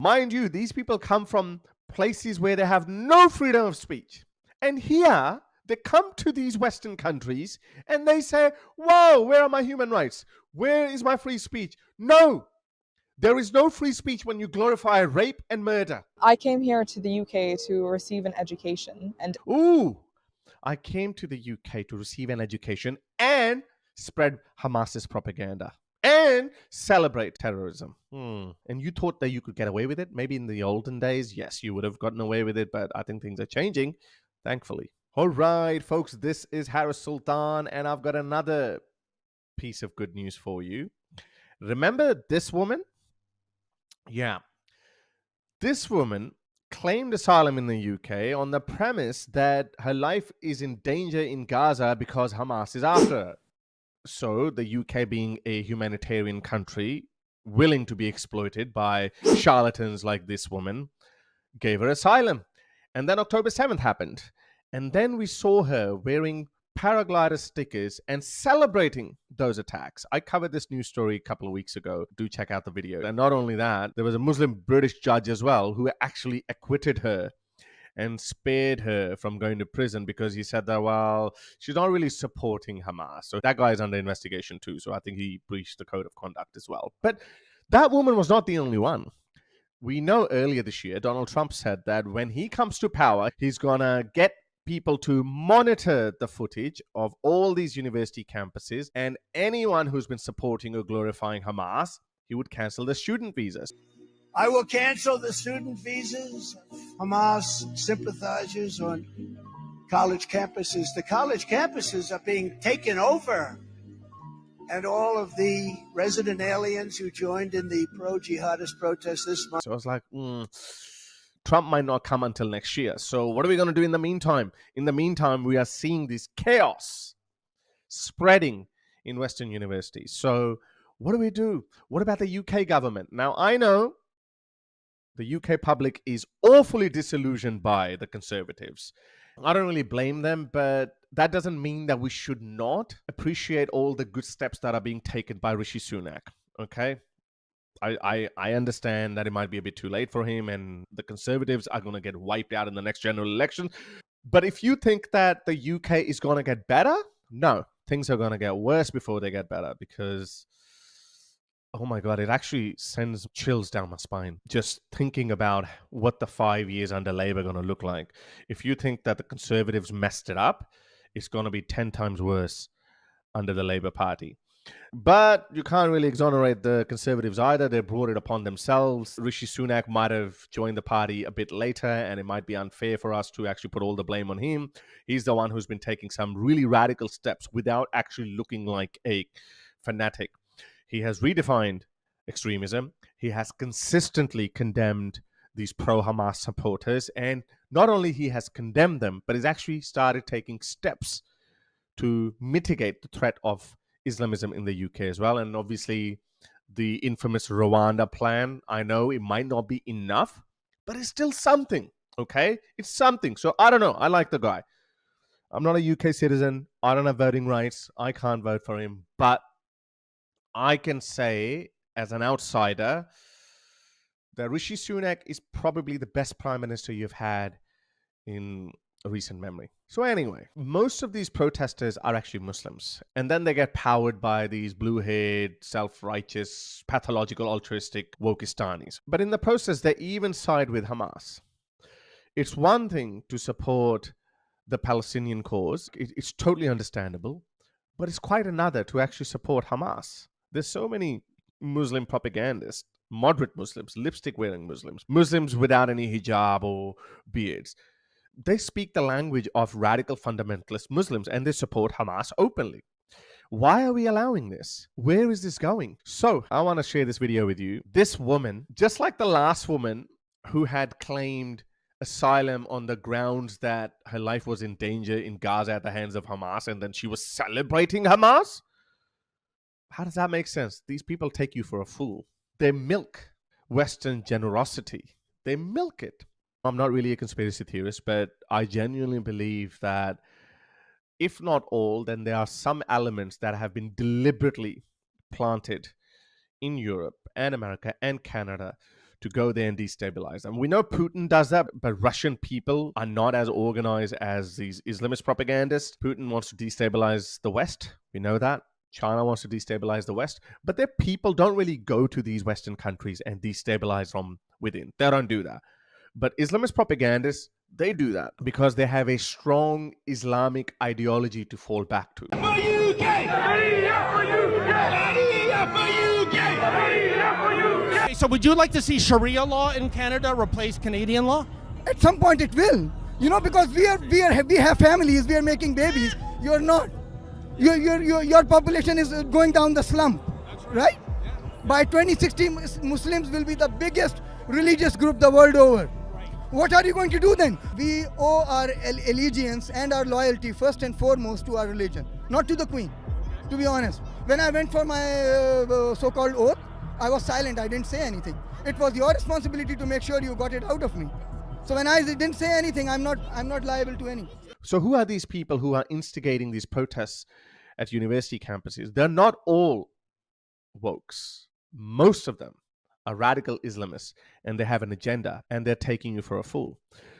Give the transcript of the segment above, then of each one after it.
Mind you, these people come from places where they have no freedom of speech. And here, they come to these Western countries and they say, whoa, where are my human rights? Where is my free speech? No, there is no free speech when you glorify rape and murder. I came here to the UK to receive an education and I came to the UK to receive an education and spread Hamas's propaganda and celebrate terrorism. And you thought that you could get away with it? Maybe in the olden days, yes, you would have gotten away with it, but I think things are changing, thankfully. All right, folks, this is Harris Sultan, and I've got another piece of good news for you. Remember this woman? Yeah. This woman claimed asylum in the UK on the premise that her life is in danger in Gaza because Hamas is after her. So the UK, being a humanitarian country willing to be exploited by charlatans like this woman, gave her asylum. And then October 7th happened. And then we saw her wearing paraglider stickers and celebrating those attacks. I covered this news story a couple of weeks ago. Do check out the video. And not only that, there was a Muslim British judge as well who actually acquitted her and spared her from going to prison because he said that, well, she's not really supporting Hamas. So that guy is under investigation too. So I think he breached the code of conduct as well. But that woman was not the only one. We know earlier this year, Donald Trump said that when he comes to power, he's going to get people to monitor the footage of all these university campuses, and anyone who's been supporting or glorifying Hamas, he would cancel the student visas. I will cancel the student visas of Hamas sympathizers on college campuses. The college campuses are being taken over, and all of the resident aliens who joined in the pro-jihadist protest this month. So I was like, Trump might not come until next year. So what are we going to do in the meantime? In the meantime, we are seeing this chaos spreading in Western universities. So what do we do? What about the UK government? Now, I know the UK public is awfully disillusioned by the Conservatives. I don't really blame them, but that doesn't mean that we should not appreciate all the good steps that are being taken by Rishi Sunak, okay? I understand that it might be a bit too late for him and the Conservatives are going to get wiped out in the next general election. But if you think that the UK is going to get better, no, things are going to get worse before they get better because, oh my God, it actually sends chills down my spine just thinking about what the 5 years under Labour are going to look like. If you think that the Conservatives messed it up, it's going to be 10 times worse under the Labour Party. But you can't really exonerate the Conservatives either. They brought it upon themselves. Rishi Sunak might have joined the party a bit later, and it might be unfair for us to actually put all the blame on him. He's the one who's been taking some really radical steps without actually looking like a fanatic. He has redefined extremism. He has consistently condemned these pro-Hamas supporters. And not only he has condemned them, but he's actually started taking steps to mitigate the threat of Islamism in the UK as well. And obviously the infamous Rwanda plan, I know it might not be enough, but it's still something, okay? It's something. So I don't know. I like the guy. I'm not a UK citizen. I don't have voting rights. I can't vote for him. But I can say as an outsider that Rishi Sunak is probably the best prime minister you've had in recent memory. So anyway, most of these protesters are actually Muslims, and then they get powered by these blue-haired, self-righteous, pathological, altruistic Wokistanis. But in the process, they even side with Hamas. It's one thing to support the Palestinian cause. It's totally understandable, but it's quite another to actually support Hamas. There's so many Muslim propagandists, moderate Muslims, lipstick-wearing Muslims, Muslims without any hijab or beards. They speak the language of radical fundamentalist Muslims and they support Hamas openly. Why are we allowing this? Where is this going? So I want to share this video with you. This woman, just like the last woman who had claimed asylum on the grounds that her life was in danger in Gaza at the hands of Hamas, and then she was celebrating Hamas. How does that make sense? These people take you for a fool. They milk Western generosity. They milk it. I'm not really a conspiracy theorist, but I genuinely believe that if not all, then there are some elements that have been deliberately planted in Europe and America and Canada to go there and destabilize them. We know Putin does that, but Russian people are not as organized as these Islamist propagandists. Putin wants to destabilize the West. We know that. China wants to destabilize the West, but their people don't really go to these Western countries and destabilize from within. They don't do that. But Islamist propagandists, they do that because they have a strong Islamic ideology to fall back to. So would you like to see Sharia law in Canada replace Canadian law? At some point it will, because we have families, we are making babies. You're not. Your population is going down the slump, right? By 2060, Muslims will be the biggest religious group the world over. What are you going to do then? We owe our allegiance and our loyalty first and foremost to our religion, not to the Queen, to be honest. When I went for my so-called oath, I was silent, I didn't say anything. It was your responsibility to make sure you got it out of me. So when I didn't say anything, I'm not liable to any. So who are these people who are instigating these protests at university campuses? They're not all wokes. Most of them are radical Islamists, and they have an agenda, and they're taking you for a fool.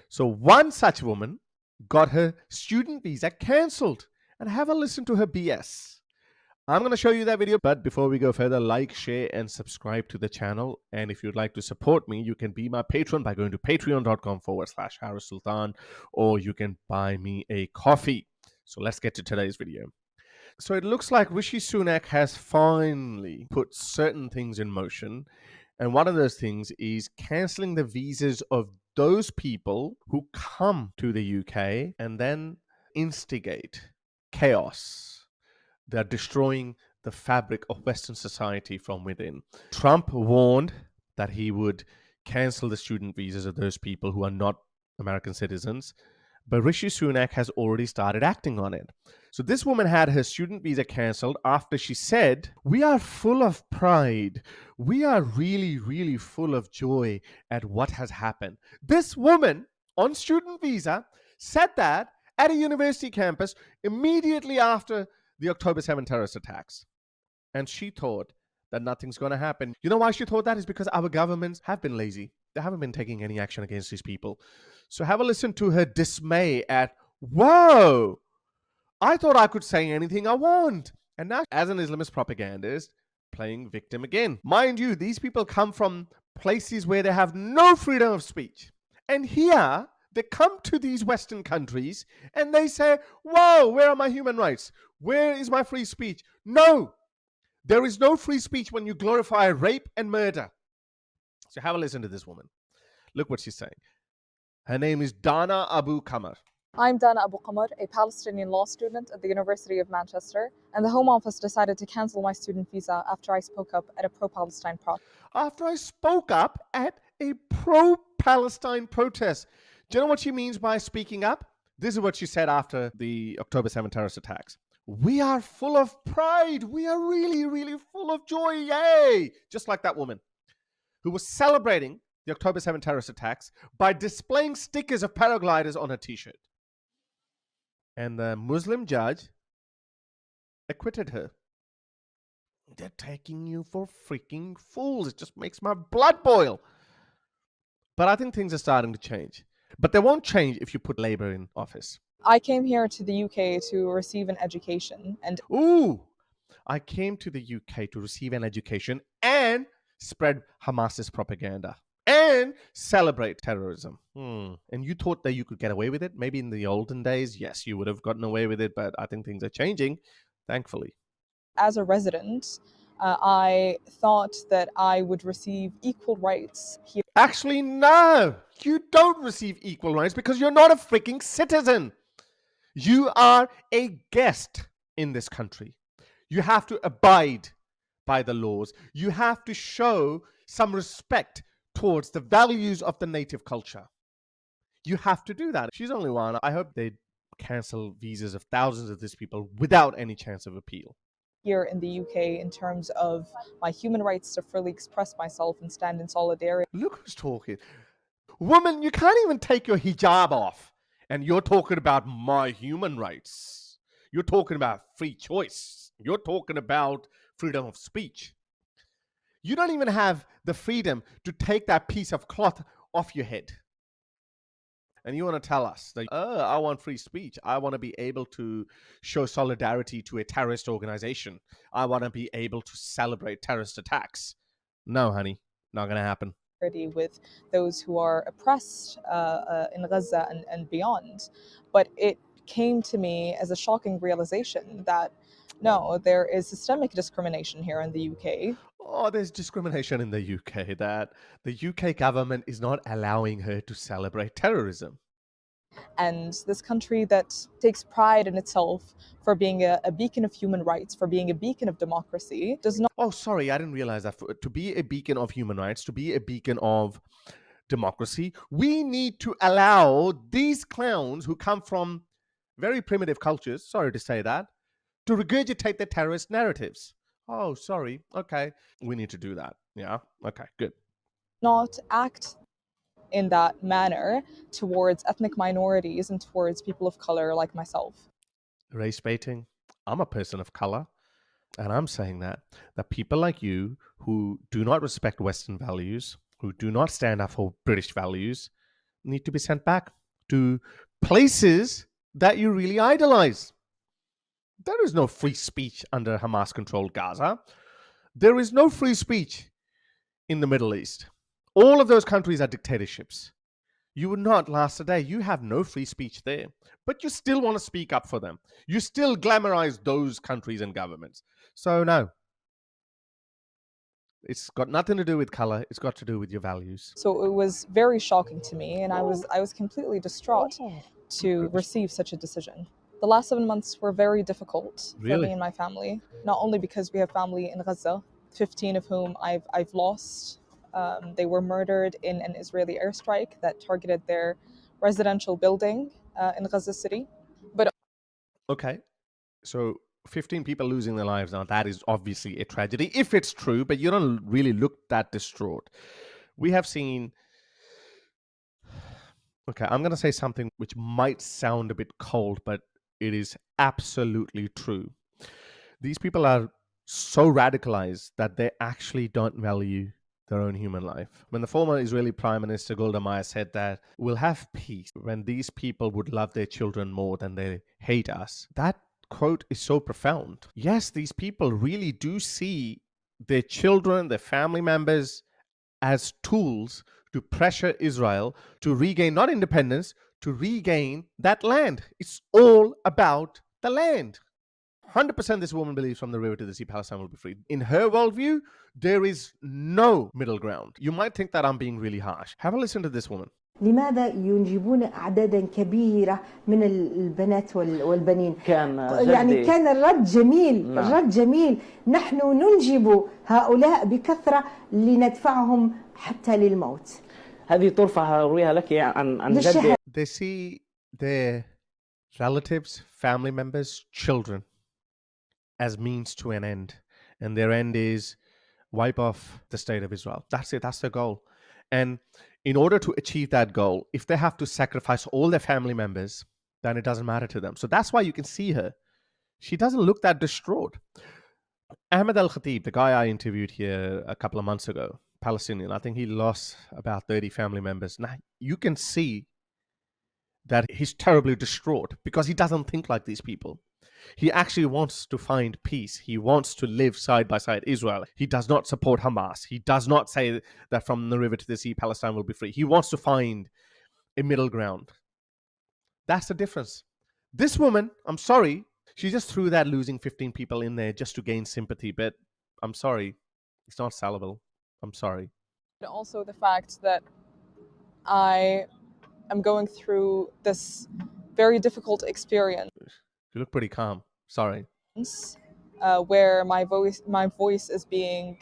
So one such woman got her student visa cancelled, and have a listen to her BS. I'm going to show you that video, but before we go further, like, share, and subscribe to the channel. And if you'd like to support me, you can be my patron by going to patreon.com/Harris Sultan, or you can buy me a coffee. So let's get to today's video. So it looks like Rishi Sunak has finally put certain things in motion. And one of those things is cancelling the visas of those people who come to the UK and then instigate chaos. They're destroying the fabric of Western society from within. Trump warned that he would cancel the student visas of those people who are not American citizens, but Rishi Sunak has already started acting on it. So this woman had her student visa cancelled after she said, "We are full of pride. We are really, really full of joy at what has happened." This woman on student visa said that at a university campus immediately after the October 7 terrorist attacks. And she thought that nothing's going to happen. You know why she thought that? Is because our governments have been lazy. They haven't been taking any action against these people. So have a listen to her dismay at, whoa, I thought I could say anything I want. And now, as an Islamist propagandist, playing victim again. Mind you, these people come from places where they have no freedom of speech. And here, they come to these Western countries and they say, whoa, where are my human rights? Where is my free speech? No, there is no free speech when you glorify rape and murder. So have a listen to this woman. Look what she's saying. Her name is Dana Abu Qamar. I'm Dana Abu Qamar, a Palestinian law student at the University of Manchester, and the Home Office decided to cancel my student visa after I spoke up at a pro-Palestine protest. After I spoke up at a pro-Palestine protest. Do you know what she means by speaking up? This is what she said after the October 7 terrorist attacks. We are full of pride. We are really, really full of joy. Yay! Just like that woman who was celebrating the October 7 terrorist attacks by displaying stickers of paragliders on her t-shirt. And the Muslim judge acquitted her. They're taking you for freaking fools. It just makes my blood boil. But I think things are starting to change. But they won't change if you put Labour in office. I came here to the UK to receive an education, and I came to the UK to receive an education and spread Hamas's propaganda and celebrate terrorism. And you thought that you could get away with it? Maybe in the olden days, yes, you would have gotten away with it, but I think things are changing, thankfully. as a resident, I thought that I would receive equal rights here. Actually, no, you don't receive equal rights because you're not a freaking citizen. You are a guest in this country. You have to abide by the laws. You have to show some respect towards the values of the native culture. You have to do that. She's only one. I hope they cancel visas of thousands of these people without any chance of appeal. Here in the UK, in terms of my human rights to freely express myself and stand in solidarity. Look who's talking. Woman, you can't even take your hijab off. And you're talking about my human rights. You're talking about free choice. You're talking about freedom of speech. You don't even have the freedom to take that piece of cloth off your head. And you want to tell us that, I want free speech. I want to be able to show solidarity to a terrorist organization. I want to be able to celebrate terrorist attacks. No, honey, not going to happen. With those who are oppressed in Gaza and beyond. But it came to me as a shocking realization that no, there is systemic discrimination here in the UK. Oh, there's discrimination in the UK, that the UK government is not allowing her to celebrate terrorism. And this country that takes pride in itself for being a beacon of human rights, for being a beacon of democracy, does not. Oh, sorry, I didn't realize that. To be a beacon of human rights, to be a beacon of democracy, we need to allow these clowns who come from very primitive cultures, sorry to say that, to regurgitate the terrorist narratives. Oh, sorry. Okay. We need to do that. Yeah. Okay, good. Not act in that manner towards ethnic minorities and towards people of color like myself. Race baiting. I'm a person of color. And I'm saying that people like you who do not respect Western values, who do not stand up for British values, need to be sent back to places that you really idolize. There is no free speech under Hamas-controlled Gaza. There is no free speech in the Middle East. All of those countries are dictatorships. You would not last a day. You have no free speech there. But you still want to speak up for them. You still glamorize those countries and governments. So no. It's got nothing to do with color. It's got to do with your values. So it was very shocking to me, and I was completely distraught to receive such a decision. The last 7 months were very difficult for me and my family, not only because we have family in Gaza, 15 of whom I've lost. They were murdered in an Israeli airstrike that targeted their residential building in Gaza City. But okay, so 15 people losing their lives now, that is obviously a tragedy, if it's true, but you don't really look that distraught. We have seen... Okay, I'm going to say something which might sound a bit cold, but it is absolutely true. These people are so radicalized that they actually don't value their own human life. When the former Israeli Prime Minister Golda Meir said that we'll have peace when these people would love their children more than they hate us, that quote is so profound. Yes, these people really do see their children, their family members as tools to pressure Israel to regain not independence, to regain that land. It's all about the land. 100% this woman believes from the river to the sea, Palestine will be free. In her worldview, there is no middle ground. You might think that I'm being really harsh. Have a listen to this woman. لماذا ينجبون أعدادا كبيرة من البنات والبنين؟ يعني كان الرد جميل، الرد جميل. نحن ننجب هؤلاء بكثرة لندفعهم حتى للموت. هذه طرفة أرويها لك عن جد. They see their relatives, family members, children as means to an end. And their end is wipe off the state of Israel. That's it. That's their goal. And in order to achieve that goal, if they have to sacrifice all their family members, then it doesn't matter to them. So that's why you can see her. She doesn't look that distraught. Ahmed Al-Khatib, the guy I interviewed here a couple of months ago, Palestinian, I think he lost about 30 family members. Now, you can see that he's terribly distraught because he doesn't think like these people. He actually wants to find peace. He wants to live side by side Israel. He does not support Hamas. He does not say that from the river to the sea, Palestine will be free. He wants to find a middle ground. That's the difference. This woman, I'm sorry, she just threw that losing 15 people in there just to gain sympathy, but I'm sorry, it's not sellable. I'm sorry. Also the fact that I am going through this very difficult experience. You look pretty calm. Sorry. Where my voice is being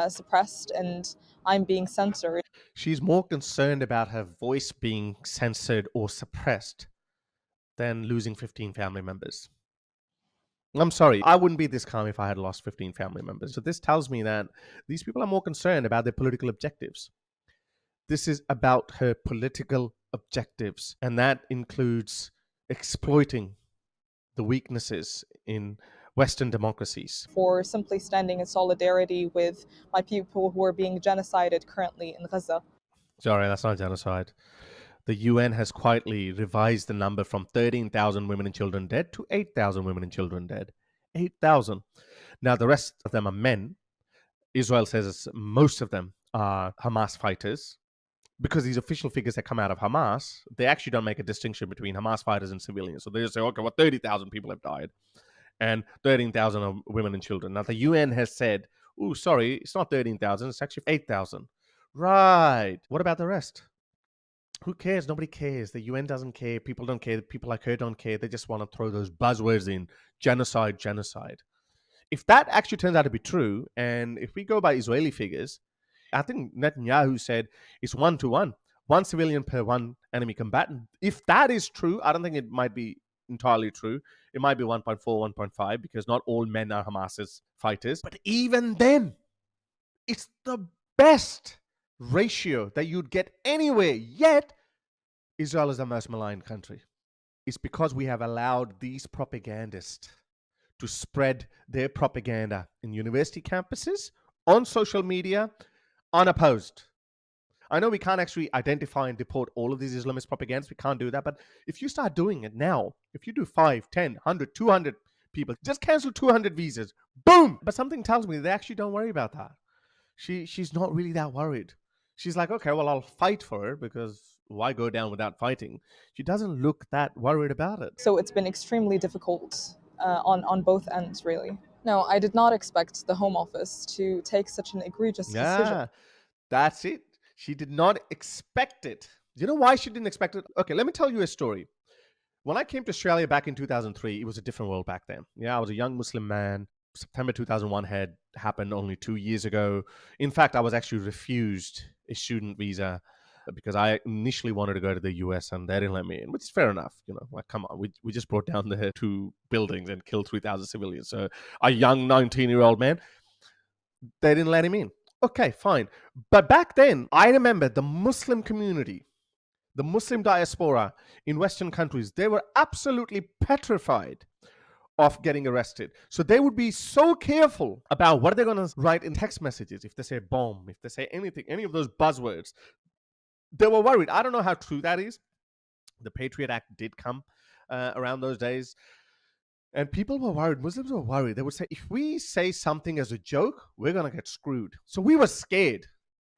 suppressed and I'm being censored. She's more concerned about her voice being censored or suppressed than losing 15 family members. I'm sorry, I wouldn't be this calm if I had lost 15 family members. So this tells me that these people are more concerned about their political objectives. This is about her political objectives, and that includes exploiting the weaknesses in Western democracies. For simply standing in solidarity with my people who are being genocided currently in Gaza. Sorry, that's not genocide. The UN has quietly revised the number from 13,000 women and children dead to 8,000 women and children dead. 8,000. Now, the rest of them are men. Israel says most of them are Hamas fighters. Because these official figures that come out of Hamas, they actually don't make a distinction between Hamas fighters and civilians. So they just say, okay, well, 30,000 people have died and 13,000 are women and children. Now, the UN has said, oh, sorry, it's not 13,000, it's actually 8,000. Right. What about the rest? Who cares? Nobody cares. The UN doesn't care. People don't care. People like her don't care. They just want to throw those buzzwords in. Genocide, genocide. If that actually turns out to be true, and if we go by Israeli figures, I think Netanyahu said it's 1-to-1, one civilian per one enemy combatant. If that is true, I don't think it might be entirely true. It might be 1.4, 1.5, because not all men are Hamas's fighters. But even then, it's the best ratio that you'd get anywhere. Yet, Israel is the most maligned country. It's because we have allowed these propagandists to spread their propaganda in university campuses, on social media, unopposed. I know we can't actually identify and deport all of these Islamist propagandists. We can't do that. But if you start doing it now, if you do 5, 10, 100, 200 people, just cancel 200 visas, boom! But something tells me they actually don't worry about that. She's not really that worried. She's like, okay, well, I'll fight for it because why go down without fighting? She doesn't look that worried about it. So it's been extremely difficult on both ends, really. No, I did not expect the Home Office to take such an egregious decision. That's it. She did not expect it. Do you know why she didn't expect it? Okay, let me tell you a story. When I came to Australia back in 2003, it was a different world back then. Yeah, I was a young Muslim man. September 2001 had happened only 2 years ago. In fact, I was actually refused a student visa because I initially wanted to go to the US and they didn't let me in, which is fair enough. You know, like, come on, we just brought down the 2 buildings and killed 3,000 civilians. So a young 19-year-old man, they didn't let him in. Okay, fine. But back then, I remember the Muslim community, the Muslim diaspora in Western countries, they were absolutely petrified of getting arrested. So they would be so careful about what they're going to write in text messages. If they say bomb, if they say anything, any of those buzzwords, they were worried. I don't know how true that is. The Patriot Act did come around those days. And people were worried. Muslims were worried. They would say, if we say something as a joke, we're going to get screwed. So we were scared.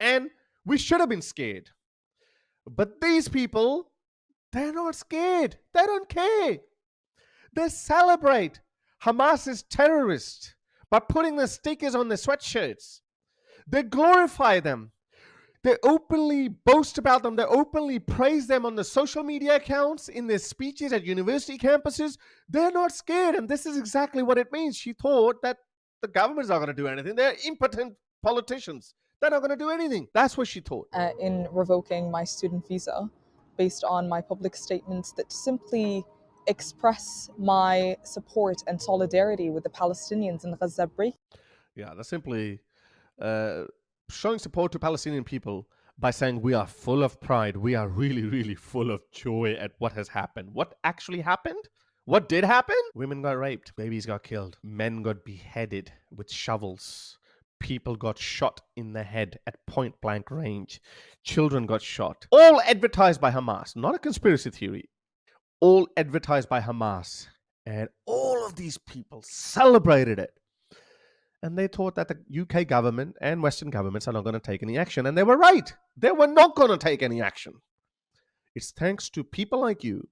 And we should have been scared. But these people, they're not scared. They don't care. They celebrate Hamas is terrorists by putting the stickers on their sweatshirts. They glorify them. They openly boast about them. They openly praise them on the social media accounts, in their speeches at university campuses. They're not scared. And this is exactly what it means. She thought that the government's not going to do anything. They're impotent politicians. They're not going to do anything. That's what she thought. In revoking my student visa, based on my public statements that simply express my support and solidarity with the Palestinians in Gaza break. Yeah, that's simply showing support to Palestinian people by saying we are full of pride. We are really, really full of joy at what has happened. What actually happened? What did happen? Women got raped. Babies got killed. Men got beheaded with shovels. People got shot in the head at point blank range. Children got shot. All advertised by Hamas. Not a conspiracy theory. All advertised by Hamas. And all of these people celebrated it. And they thought that the UK government and Western governments are not going to take any action. And they were right. They were not going to take any action. It's thanks to people like you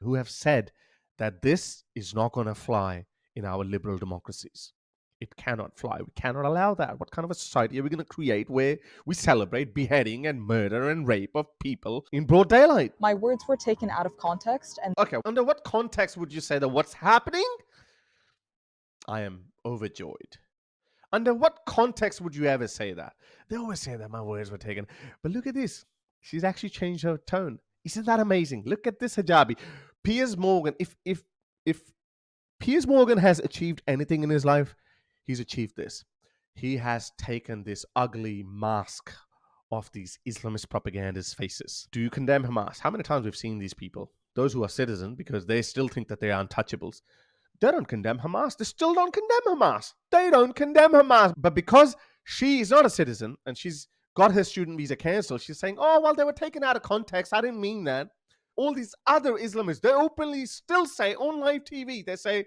who have said that this is not going to fly in our liberal democracies. It cannot fly. We cannot allow that. What kind of a society are we going to create where we celebrate beheading and murder and rape of people in broad daylight? My words were taken out of context. And okay, under what context would you say that what's happening? I am overjoyed. Under what context would you ever say that? They always say that my words were taken. But look at this. She's actually changed her tone. Isn't that amazing? Look at this hijabi. Piers Morgan, if Piers Morgan has achieved anything in his life, he's achieved this. He has taken this ugly mask off these Islamist propagandists' faces. Do you condemn Hamas? How many times we've seen these people? Those who are citizens, because they still think that they are untouchables. They don't condemn Hamas. They still don't condemn Hamas. They don't condemn Hamas. But because she is not a citizen and she's got her student visa cancelled, she's saying, oh, well, they were taken out of context. I didn't mean that. All these other Islamists, they openly still say on live TV, they say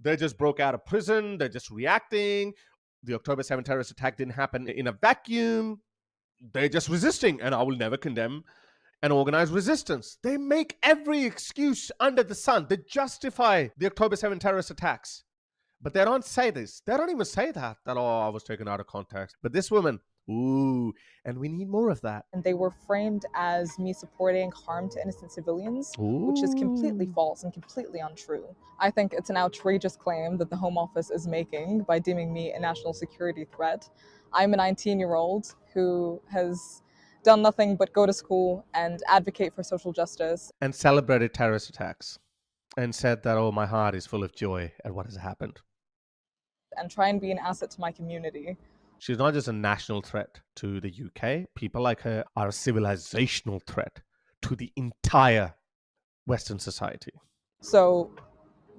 they just broke out of prison. They're just reacting. The October 7th terrorist attack didn't happen in a vacuum. They're just resisting. And I will never condemn and organized resistance. They make every excuse under the sun. They justify the October 7 terrorist attacks. But they don't say this. They don't even say that, oh, I was taken out of context. But this woman, ooh, and we need more of that. And they were framed as me supporting harm to innocent civilians, which is completely false and completely untrue. I think it's an outrageous claim that the Home Office is making by deeming me a national security threat. I'm a 19-year-old who has done nothing but go to school and advocate for social justice. And celebrated terrorist attacks and said that, oh, my heart is full of joy at what has happened. And try and be an asset to my community. She's not just a national threat to the UK. People like her are a civilizational threat to the entire Western society. So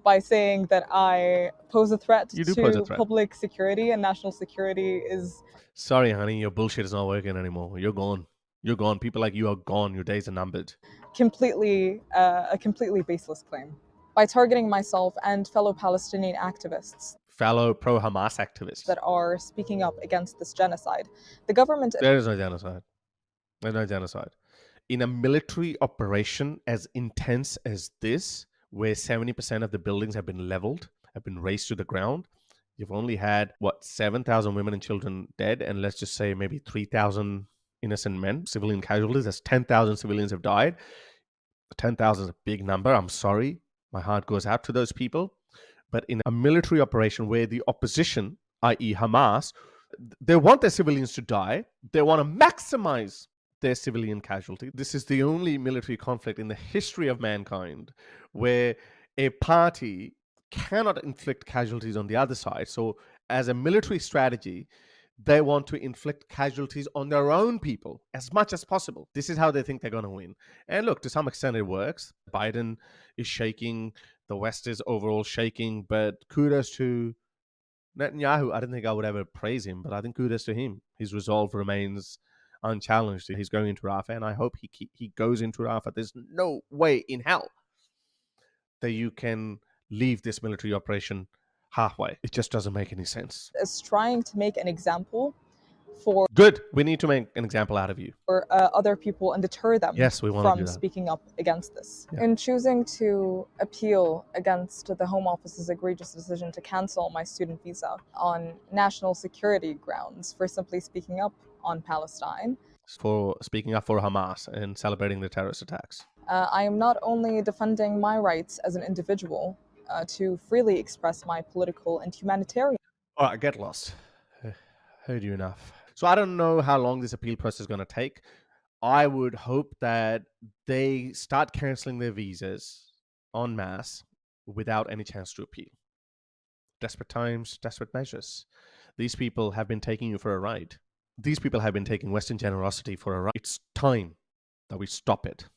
by saying that I pose a threat to public security and national security is... Sorry, honey, your bullshit is not working anymore. You're gone. You're gone. People like you are gone. Your days are numbered. A completely baseless claim. By targeting myself and fellow Palestinian activists. Fellow pro-Hamas activists. That are speaking up against this genocide. The government... There is no genocide. There's no genocide. In a military operation as intense as this, where 70% of the buildings have been leveled, have been razed to the ground, you've only had, 7,000 women and children dead, and let's just say maybe 3,000 innocent men, civilian casualties. That's 10,000 civilians have died. 10,000 is a big number. I'm sorry. My heart goes out to those people. But in a military operation where the opposition, i.e. Hamas, they want their civilians to die. They want to maximize their civilian casualty. This is the only military conflict in the history of mankind where a party cannot inflict casualties on the other side. So as a military strategy, they want to inflict casualties on their own people as much as possible. This is how they think they're going to win. And look, to some extent it works. Biden is shaking. The West is overall shaking. But kudos to Netanyahu. I don't think I would ever praise him, but I think kudos to him. His resolve remains unchallenged. He's going into Rafah, and I hope he goes into Rafah. There's no way in hell that you can leave this military operation halfway. It just doesn't make any sense. It's trying to make an example for... Good. We need to make an example out of you. For other people and deter them from speaking up against this. Yeah. In choosing to appeal against the Home Office's egregious decision to cancel my student visa on national security grounds for simply speaking up on Palestine. For speaking up for Hamas and celebrating the terrorist attacks. I am not only defending my rights as an individual to freely express my political and humanitarian... All right, get lost. Heard you enough. So I don't know how long this appeal process is going to take. I would hope that they start cancelling their visas en masse without any chance to appeal. Desperate times, desperate measures. These people have been taking you for a ride. These people have been taking Western generosity for a ride. It's time that we stop it.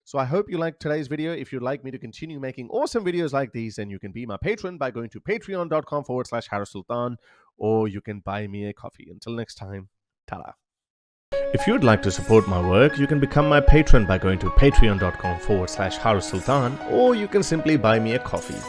So I hope you liked today's video. If you'd like me to continue making awesome videos like these, then you can be my patron by going to patreon.com/Sultan, or you can buy me a coffee. Until next time, ta-da. If you'd like to support my work, you can become my patron by going to patreon.com/Sultan, or you can simply buy me a coffee.